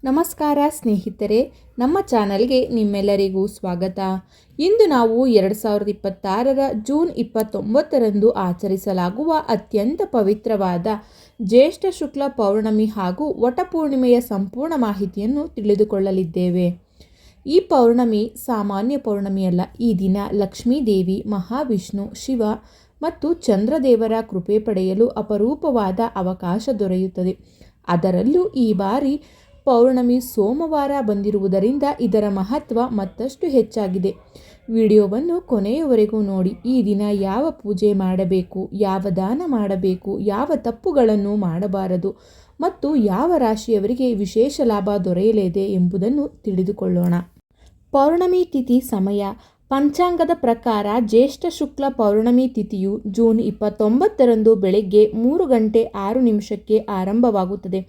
ನಮಸ್ಕಾರ ಸ್ನೇಹಿತರೆ, ನಮ್ಮ ಚಾನಲ್ಗೆ ನಿಮ್ಮೆಲ್ಲರಿಗೂ ಸ್ವಾಗತ. ಇಂದು ನಾವು 2026ರ ಜೂನ್ 29ರಂದು ಆಚರಿಸಲಾಗುವ ಅತ್ಯಂತ ಪವಿತ್ರವಾದ ಜ್ಯೇಷ್ಠ ಶುಕ್ಲ ಪೌರ್ಣಮಿ ಹಾಗೂ ವಟಪೂರ್ಣಿಮೆಯ ಸಂಪೂರ್ಣ ಮಾಹಿತಿಯನ್ನು ತಿಳಿದುಕೊಳ್ಳಲಿದ್ದೇವೆ. ಈ ಪೌರ್ಣಮಿ ಸಾಮಾನ್ಯ ಪೌರ್ಣಮಿಯಲ್ಲ. ಈ ದಿನ ಲಕ್ಷ್ಮೀದೇವಿ, ಮಹಾವಿಷ್ಣು, ಶಿವ ಮತ್ತು ಚಂದ್ರದೇವರ ಕೃಪೆ ಪಡೆಯಲು ಅಪರೂಪವಾದ ಅವಕಾಶ ದೊರೆಯುತ್ತದೆ. ಅದರಲ್ಲೂ ಈ ಬಾರಿ ಪೌರ್ಣಮಿ ಸೋಮವಾರ ಬಂದಿರುವುದರಿಂದ ಇದರ ಮಹತ್ವ ಮತ್ತಷ್ಟು ಹೆಚ್ಚಾಗಿದೆ. ವಿಡಿಯೋವನ್ನು ಕೊನೆಯವರೆಗೂ ನೋಡಿ. ಈ ದಿನ ಯಾವ ಪೂಜೆ ಮಾಡಬೇಕು, ಯಾವ ದಾನ ಮಾಡಬೇಕು, ಯಾವ ತಪ್ಪುಗಳನ್ನು ಮಾಡಬಾರದು ಮತ್ತು ಯಾವ ರಾಶಿಯವರಿಗೆ ವಿಶೇಷ ಲಾಭ ದೊರೆಯಲಿದೆ ಎಂಬುದನ್ನು ತಿಳಿದುಕೊಳ್ಳೋಣ. ಪೌರ್ಣಮಿ ತಿಥಿ ಸಮಯ. ಪಂಚಾಂಗದ ಪ್ರಕಾರ ಜ್ಯೇಷ್ಠ ಶುಕ್ಲ ಪೌರ್ಣಮಿ ತಿಥಿಯು ಜೂನ್ 29ರಂದು ಬೆಳಗ್ಗೆ 3:06 ಆರಂಭವಾಗುತ್ತದೆ.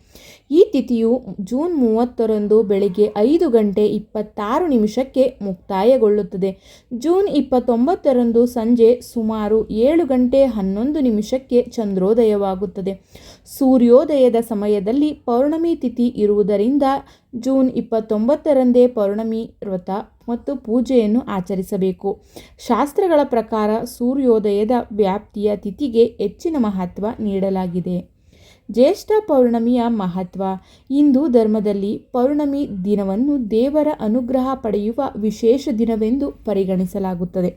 ಈ ತಿಥಿಯು ಜೂನ್ 30ರಂದು ಬೆಳಗ್ಗೆ 5:26 ಮುಕ್ತಾಯಗೊಳ್ಳುತ್ತದೆ. ಜೂನ್ 29ರಂದು ಸಂಜೆ ಸುಮಾರು 7:11 ಚಂದ್ರೋದಯವಾಗುತ್ತದೆ. ಸೂರ್ಯೋದಯದ ಸಮಯದಲ್ಲಿ ಪೌರ್ಣಮಿ ತಿಥಿ ಇರುವುದರಿಂದ ಜೂನ್ 29ರಂದೇ ಪೌರ್ಣಮಿ ವ್ರತ ಮತ್ತು ಪೂಜೆಯನ್ನು ಆಚರಿಸಬೇಕು. ಶಾಸ್ತ್ರಗಳ ಪ್ರಕಾರ ಸೂರ್ಯೋದಯದ ವ್ಯಾಪ್ತಿಯ ತಿಥಿಗೆ ಹೆಚ್ಚಿನ ಮಹತ್ವ ನೀಡಲಾಗಿದೆ. ಜ್ಯೇಷ್ಠ ಪೌರ್ಣಮಿಯ ಮಹತ್ವ. ಹಿಂದೂ ಧರ್ಮದಲ್ಲಿ ಪೌರ್ಣಮಿ ದಿನವನ್ನು ದೇವರ ಅನುಗ್ರಹ ಪಡೆಯುವ ವಿಶೇಷ ದಿನವೆಂದು ಪರಿಗಣಿಸಲಾಗುತ್ತದೆ.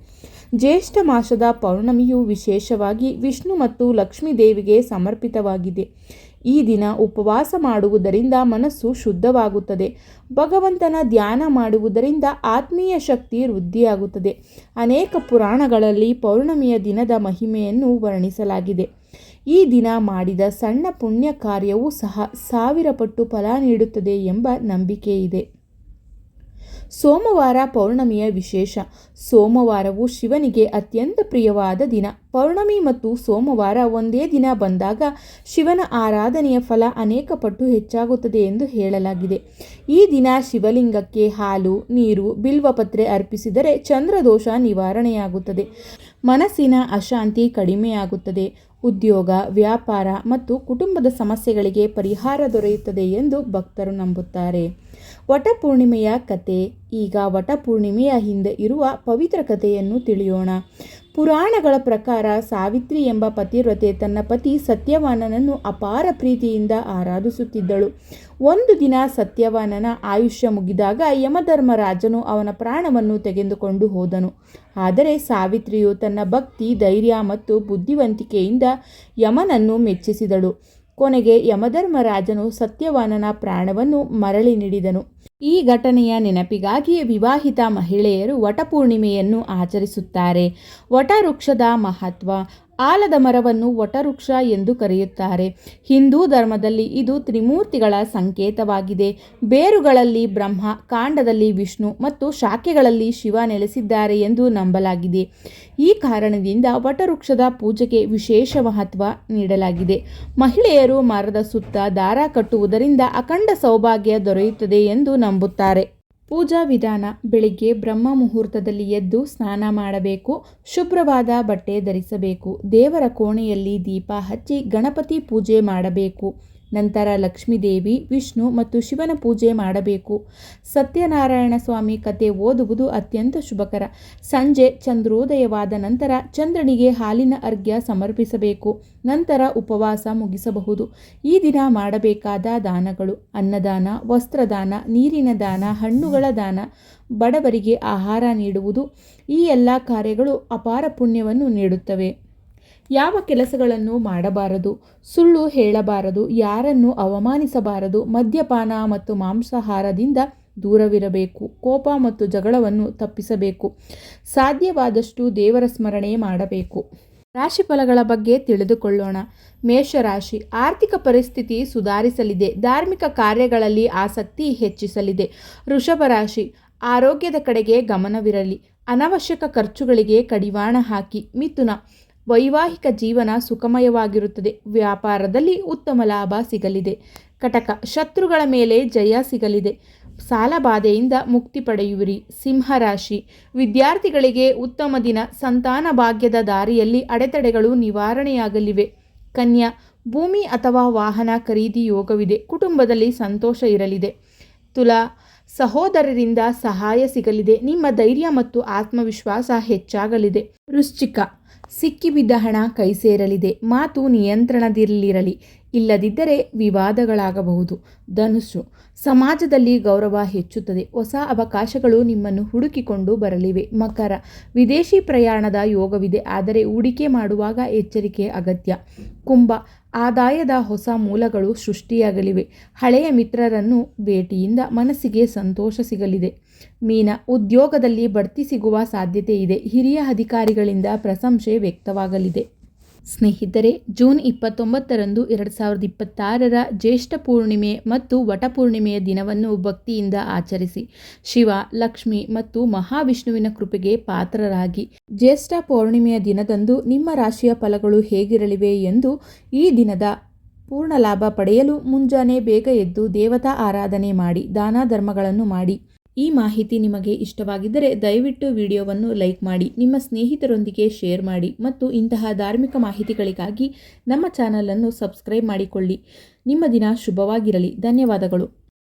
ಜ್ಯೇಷ್ಠ ಮಾಸದ ಪೌರ್ಣಮಿಯು ವಿಶೇಷವಾಗಿ ವಿಷ್ಣು ಮತ್ತು ಲಕ್ಷ್ಮೀ ದೇವಿಗೆ ಸಮರ್ಪಿತವಾಗಿದೆ. ಈ ದಿನ ಉಪವಾಸ ಮಾಡುವುದರಿಂದ ಮನಸ್ಸು ಶುದ್ಧವಾಗುತ್ತದೆ. ಭಗವಂತನ ಧ್ಯಾನ ಮಾಡುವುದರಿಂದ ಆತ್ಮೀಯ ಶಕ್ತಿ ವೃದ್ಧಿಯಾಗುತ್ತದೆ. ಅನೇಕ ಪುರಾಣಗಳಲ್ಲಿ ಪೌರ್ಣಮಿಯ ದಿನದ ಮಹಿಮೆಯನ್ನು ವರ್ಣಿಸಲಾಗಿದೆ. ಈ ದಿನ ಮಾಡಿದ ಸಣ್ಣ ಪುಣ್ಯ ಕಾರ್ಯವೂ ಸಹ 1000 ಪಟ್ಟು ಫಲ ನೀಡುತ್ತದೆ ಎಂಬ ನಂಬಿಕೆ ಇದೆ. ಸೋಮವಾರ ಪೌರ್ಣಮಿಯ ವಿಶೇಷ. ಸೋಮವಾರವು ಶಿವನಿಗೆ ಅತ್ಯಂತ ಪ್ರಿಯವಾದ ದಿನ. ಪೌರ್ಣಮಿ ಮತ್ತು ಸೋಮವಾರ ಒಂದೇ ದಿನ ಬಂದಾಗ ಶಿವನ ಆರಾಧನೆಯ ಫಲ ಅನೇಕ ಪಟ್ಟು ಹೆಚ್ಚಾಗುತ್ತದೆ ಎಂದು ಹೇಳಲಾಗಿದೆ. ಈ ದಿನ ಶಿವಲಿಂಗಕ್ಕೆ ಹಾಲು, ನೀರು, ಬಿಲ್ವಪತ್ರೆ ಅರ್ಪಿಸಿದರೆ ಚಂದ್ರದೋಷ ನಿವಾರಣೆಯಾಗುತ್ತದೆ. ಮನಸ್ಸಿನ ಅಶಾಂತಿ ಕಡಿಮೆಯಾಗುತ್ತದೆ. ಉದ್ಯೋಗ, ವ್ಯಾಪಾರ ಮತ್ತು ಕುಟುಂಬದ ಸಮಸ್ಯೆಗಳಿಗೆ ಪರಿಹಾರ ದೊರೆಯುತ್ತದೆ ಎಂದು ಭಕ್ತರು ನಂಬುತ್ತಾರೆ. ವಟಪೂರ್ಣಿಮೆಯ ಕತೆ. ಈಗ ವಟಪೂರ್ಣಿಮೆಯ ಹಿಂದೆ ಇರುವ ಪವಿತ್ರ ಕಥೆಯನ್ನು ತಿಳಿಯೋಣ. ಪುರಾಣಗಳ ಪ್ರಕಾರ ಸಾವಿತ್ರಿ ಎಂಬ ಪತಿವ್ರತೆ ತನ್ನ ಪತಿ ಸತ್ಯವಾನನನ್ನು ಅಪಾರ ಪ್ರೀತಿಯಿಂದ ಆರಾಧಿಸುತ್ತಿದ್ದಳು. ಒಂದು ದಿನ ಸತ್ಯವಾನನ ಆಯುಷ್ಯ ಮುಗಿದಾಗ ಯಮಧರ್ಮರಾಜನು ಅವನ ಪ್ರಾಣವನ್ನು ತೆಗೆದುಕೊಂಡು ಹೋದನು. ಆದರೆ ಸಾವಿತ್ರಿಯು ತನ್ನ ಭಕ್ತಿ, ಧೈರ್ಯ ಮತ್ತು ಬುದ್ಧಿವಂತಿಕೆಯಿಂದ ಯಮನನ್ನು ಮೆಚ್ಚಿಸಿದಳು. ಕೊನೆಗೆ ಯಮಧರ್ಮರಾಜನು ಸತ್ಯವಾನನ ಪ್ರಾಣವನ್ನು ಮರಳಿ ನೀಡಿದನು. ಈ ಘಟನೆಯ ನೆನಪಿಗಾಗಿ ವಿವಾಹಿತ ಮಹಿಳೆಯರು ವಟಪೂರ್ಣಿಮೆಯನ್ನು ಆಚರಿಸುತ್ತಾರೆ. ವಟವೃಕ್ಷದ ಮಹತ್ವ. ಆಲದ ಮರವನ್ನು ವಟವೃಕ್ಷ ಎಂದು ಕರೆಯುತ್ತಾರೆ. ಹಿಂದೂ ಧರ್ಮದಲ್ಲಿ ಇದು ತ್ರಿಮೂರ್ತಿಗಳ ಸಂಕೇತವಾಗಿದೆ. ಬೇರುಗಳಲ್ಲಿ ಬ್ರಹ್ಮ, ಕಾಂಡದಲ್ಲಿ ವಿಷ್ಣು ಮತ್ತು ಶಾಖೆಗಳಲ್ಲಿ ಶಿವ ನೆಲೆಸಿದ್ದಾರೆ ಎಂದು ನಂಬಲಾಗಿದೆ. ಈ ಕಾರಣದಿಂದ ವಟವೃಕ್ಷದ ಪೂಜೆಗೆ ವಿಶೇಷ ಮಹತ್ವ ನೀಡಲಾಗಿದೆ. ಮಹಿಳೆಯರು ಮರದ ಸುತ್ತ ದಾರ ಕಟ್ಟುವುದರಿಂದ ಅಖಂಡ ಸೌಭಾಗ್ಯ ದೊರೆಯುತ್ತದೆ ಎಂದು ನಂಬುತ್ತಾರೆ. ಪೂಜಾ ವಿಧಾನ. ಬೆಳಿಗ್ಗೆ ಬ್ರಹ್ಮ ಮುಹೂರ್ತದಲ್ಲಿ ಎದ್ದು ಸ್ನಾನ ಮಾಡಬೇಕು. ಶುಭ್ರವಾದ ಬಟ್ಟೆ ಧರಿಸಬೇಕು. ದೇವರ ಕೋಣೆಯಲ್ಲಿ ದೀಪ ಹಚ್ಚಿ ಗಣಪತಿ ಪೂಜೆ ಮಾಡಬೇಕು. ನಂತರ ಲಕ್ಷ್ಮೀದೇವಿ, ವಿಷ್ಣು ಮತ್ತು ಶಿವನ ಪೂಜೆ ಮಾಡಬೇಕು. ಸತ್ಯನಾರಾಯಣ ಸ್ವಾಮಿ ಕಥೆ ಓದುವುದು ಅತ್ಯಂತ ಶುಭಕರ. ಸಂಜೆ ಚಂದ್ರೋದಯವಾದ ನಂತರ ಚಂದ್ರನಿಗೆ ಹಾಲಿನ ಅರ್ಘ್ಯ ಸಮರ್ಪಿಸಬೇಕು. ನಂತರ ಉಪವಾಸ ಮುಗಿಸಬಹುದು. ಈ ದಿನ ಮಾಡಬೇಕಾದ ದಾನಗಳು: ಅನ್ನದಾನ, ವಸ್ತ್ರದಾನ, ನೀರಿನ ದಾನ, ಹಣ್ಣುಗಳ ದಾನ, ಬಡವರಿಗೆ ಆಹಾರ ನೀಡುವುದು. ಈ ಎಲ್ಲ ಕಾರ್ಯಗಳು ಅಪಾರ ಪುಣ್ಯವನ್ನು ನೀಡುತ್ತವೆ. ಯಾವ ಕೆಲಸಗಳನ್ನು ಮಾಡಬಾರದು: ಸುಳ್ಳು ಹೇಳಬಾರದು, ಯಾರನ್ನು ಅವಮಾನಿಸಬಾರದು, ಮದ್ಯಪಾನ ಮತ್ತು ಮಾಂಸಾಹಾರದಿಂದ ದೂರವಿರಬೇಕು, ಕೋಪ ಮತ್ತು ಜಗಳವನ್ನು ತಪ್ಪಿಸಬೇಕು, ಸಾಧ್ಯವಾದಷ್ಟು ದೇವರ ಸ್ಮರಣೆ ಮಾಡಬೇಕು. ರಾಶಿಫಲಗಳ ಬಗ್ಗೆ ತಿಳಿದುಕೊಳ್ಳೋಣ. ಮೇಷರಾಶಿ. ಆರ್ಥಿಕ ಪರಿಸ್ಥಿತಿ ಸುಧಾರಿಸಲಿದೆ. ಧಾರ್ಮಿಕ ಕಾರ್ಯಗಳಲ್ಲಿ ಆಸಕ್ತಿ ಹೆಚ್ಚಿಸಲಿದೆ. ವೃಷಭ ರಾಶಿ. ಆರೋಗ್ಯದ ಕಡೆಗೆ ಗಮನವಿರಲಿ. ಅನವಶ್ಯಕ ಖರ್ಚುಗಳಿಗೆ ಕಡಿವಾಣ ಹಾಕಿ. ಮಿಥುನ. ವೈವಾಹಿಕ ಜೀವನ ಸುಖಮಯವಾಗಿರುತ್ತದೆ. ವ್ಯಾಪಾರದಲ್ಲಿ ಉತ್ತಮ ಲಾಭ ಸಿಗಲಿದೆ. ಕಟಕ. ಶತ್ರುಗಳ ಮೇಲೆ ಜಯ ಸಿಗಲಿದೆ. ಸಾಲಬಾಧೆಯಿಂದ ಮುಕ್ತಿ ಪಡೆಯುವಿರಿ. ಸಿಂಹರಾಶಿ. ವಿದ್ಯಾರ್ಥಿಗಳಿಗೆ ಉತ್ತಮ ದಿನ. ಸಂತಾನ ಭಾಗ್ಯದ ದಾರಿಯಲ್ಲಿ ಅಡೆತಡೆಗಳು ನಿವಾರಣೆಯಾಗಲಿವೆ. ಕನ್ಯಾ. ಭೂಮಿ ಅಥವಾ ವಾಹನ ಖರೀದಿ ಯೋಗವಿದೆ. ಕುಟುಂಬದಲ್ಲಿ ಸಂತೋಷ ಇರಲಿದೆ. ತುಲಾ, ಸಹೋದರರಿಂದ ಸಹಾಯ ಸಿಗಲಿದೆ. ನಿಮ್ಮ ಧೈರ್ಯ ಮತ್ತು ಆತ್ಮವಿಶ್ವಾಸ ಹೆಚ್ಚಾಗಲಿದೆ. ವೃಶ್ಚಿಕ, ಸಿಕ್ಕಿಬಿದ್ದ ಹಣ ಕೈ ಸೇರಲಿದೆ. ಮಾತು ನಿಯಂತ್ರಣದಲ್ಲಿರಲಿ, ಇಲ್ಲದಿದ್ದರೆ ವಿವಾದಗಳಾಗಬಹುದು. ಧನುಸ್ಸು, ಸಮಾಜದಲ್ಲಿ ಗೌರವ ಹೆಚ್ಚುತ್ತದೆ. ಹೊಸ ಅವಕಾಶಗಳು ನಿಮ್ಮನ್ನು ಹುಡುಕಿಕೊಂಡು ಬರಲಿವೆ. ಮಕರ, ವಿದೇಶಿ ಪ್ರಯಾಣದ ಯೋಗವಿದೆ, ಆದರೆ ಹೂಡಿಕೆ ಮಾಡುವಾಗ ಎಚ್ಚರಿಕೆ ಅಗತ್ಯ. ಕುಂಭ, ಆದಾಯದ ಹೊಸ ಮೂಲಗಳು ಸೃಷ್ಟಿಯಾಗಲಿವೆ. ಹಳೆಯ ಮಿತ್ರರನ್ನು ಭೇಟಿಯಿಂದ ಮನಸ್ಸಿಗೆ ಸಂತೋಷ ಸಿಗಲಿದೆ. ಮೀನ, ಉದ್ಯೋಗದಲ್ಲಿ ಬಡ್ತಿ ಸಿಗುವ ಸಾಧ್ಯತೆ ಇದೆ. ಹಿರಿಯ ಅಧಿಕಾರಿಗಳಿಂದ ಪ್ರಶಂಸೆ ವ್ಯಕ್ತವಾಗಲಿದೆ. ಸ್ನೇಹಿತರೆ, ಜೂನ್ 29ರಂದು 2026ರ ಜ್ಯೇಷ್ಠ ಪೂರ್ಣಿಮೆ ಮತ್ತು ವಟಪೂರ್ಣಿಮೆಯ ದಿನವನ್ನು ಭಕ್ತಿಯಿಂದ ಆಚರಿಸಿ ಶಿವ, ಲಕ್ಷ್ಮಿ ಮತ್ತು ಮಹಾವಿಷ್ಣುವಿನ ಕೃಪೆಗೆ ಪಾತ್ರರಾಗಿ. ಜ್ಯೇಷ್ಠ ಪೌರ್ಣಿಮೆಯ ದಿನದಂದು ನಿಮ್ಮ ರಾಶಿಯ ಫಲಗಳು ಹೇಗಿರಲಿವೆ ಎಂದು ಈ ದಿನದ ಪೂರ್ಣ ಲಾಭ ಪಡೆಯಲು ಮುಂಜಾನೆ ಬೇಗ ಎದ್ದು ದೇವತಾ ಆರಾಧನೆ ಮಾಡಿ, ದಾನ ಧರ್ಮಗಳನ್ನು ಮಾಡಿ. ಈ ಮಾಹಿತಿ ನಿಮಗೆ ಇಷ್ಟವಾಗಿದ್ದರೆ ದಯವಿಟ್ಟು ವಿಡಿಯೋವನ್ನು ಲೈಕ್ ಮಾಡಿ, ನಿಮ್ಮ ಸ್ನೇಹಿತರೊಂದಿಗೆ ಶೇರ್ ಮಾಡಿ ಮತ್ತು ಇಂತಹ ಧಾರ್ಮಿಕ ಮಾಹಿತಿಗಳಿಗಾಗಿ ನಮ್ಮ ಚಾನಲನ್ನು ಸಬ್ಸ್ಕ್ರೈಬ್ ಮಾಡಿಕೊಳ್ಳಿ. ನಿಮ್ಮ ದಿನ ಶುಭವಾಗಿರಲಿ. ಧನ್ಯವಾದಗಳು.